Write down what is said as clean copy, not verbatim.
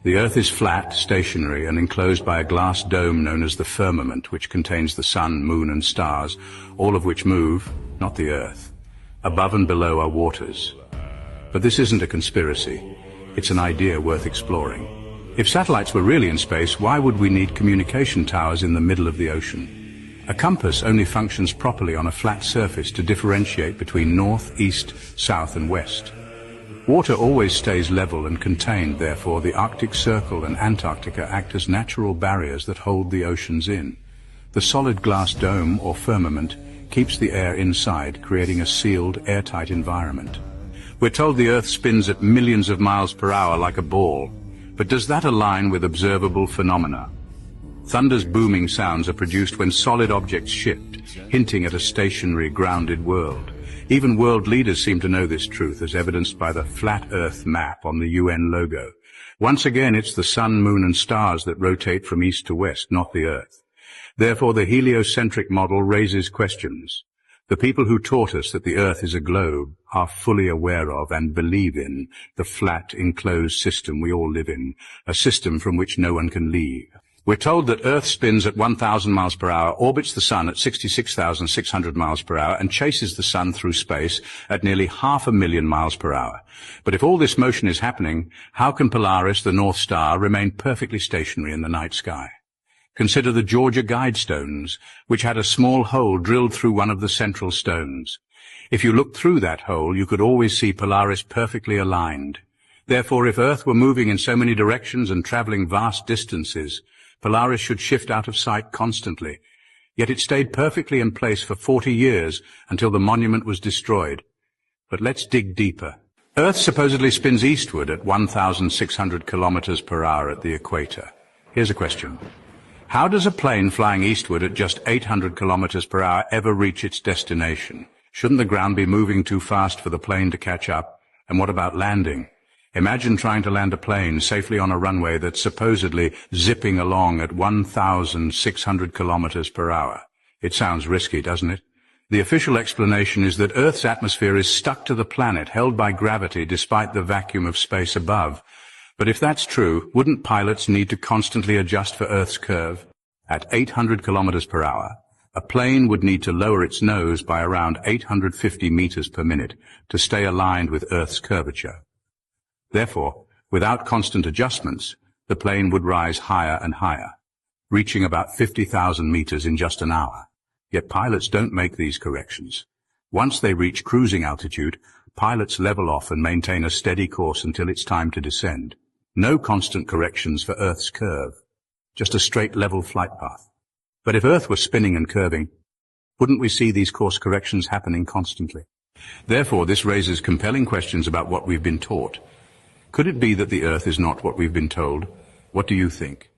The Earth is flat, stationary, and enclosed by a glass dome known as the firmament, which contains the sun, moon, and stars, all of which move, not the Earth. Above and below are waters. But this isn't a conspiracy. It's an idea worth exploring. If satellites were really in space, why would we need communication towers in the middle of the ocean? A compass only functions properly on a flat surface to differentiate between north, east, south, and west. Water always stays level and contained, therefore the Arctic Circle and Antarctica act as natural barriers that hold the oceans in. The solid glass dome, or firmament, keeps the air inside, creating a sealed, airtight environment. We're told the Earth spins at millions of miles per hour like a ball, but does that align with observable phenomena? Thunder's booming sounds are produced when solid objects shift, hinting at a stationary, grounded world. Even world leaders seem to know this truth, as evidenced by the flat Earth map on the UN logo. Once again, it's the sun, moon, and stars that rotate from east to west, not the Earth. Therefore, the heliocentric model raises questions. The people who taught us that the Earth is a globe are fully aware of and believe in the flat, enclosed system we all live in, a system from which no one can leave. We're told that Earth spins at 1,000 miles per hour, orbits the Sun at 66,600 miles per hour, and chases the Sun through space at nearly 500,000 miles per hour. But if all this motion is happening, how can Polaris, the North Star, remain perfectly stationary in the night sky? Consider the Georgia Guidestones, which had a small hole drilled through one of the central stones. If you looked through that hole, you could always see Polaris perfectly aligned. Therefore, if Earth were moving in so many directions and traveling vast distances, Polaris should shift out of sight constantly. Yet it stayed perfectly in place for 40 years until the monument was destroyed. But let's dig deeper. Earth supposedly spins eastward at 1,600 kilometers per hour at the equator. Here's a question. How does a plane flying eastward at just 800 kilometers per hour ever reach its destination? Shouldn't the ground be moving too fast for the plane to catch up? And what about landing? Imagine trying to land a plane safely on a runway that's supposedly zipping along at 1,600 kilometers per hour. It sounds risky, doesn't it? The official explanation is that Earth's atmosphere is stuck to the planet, held by gravity despite the vacuum of space above. But if that's true, wouldn't pilots need to constantly adjust for Earth's curve? At 800 kilometers per hour, a plane would need to lower its nose by around 850 meters per minute to stay aligned with Earth's curvature. Therefore, without constant adjustments, the plane would rise higher and higher, reaching about 50,000 meters in just an hour. Yet pilots don't make these corrections. Once they reach cruising altitude, pilots level off and maintain a steady course until it's time to descend. No constant corrections for Earth's curve, just a straight level flight path. But if Earth were spinning and curving, wouldn't we see these course corrections happening constantly? Therefore, this raises compelling questions about what we've been taught. Could it be that the Earth is not what we've been told? What do you think?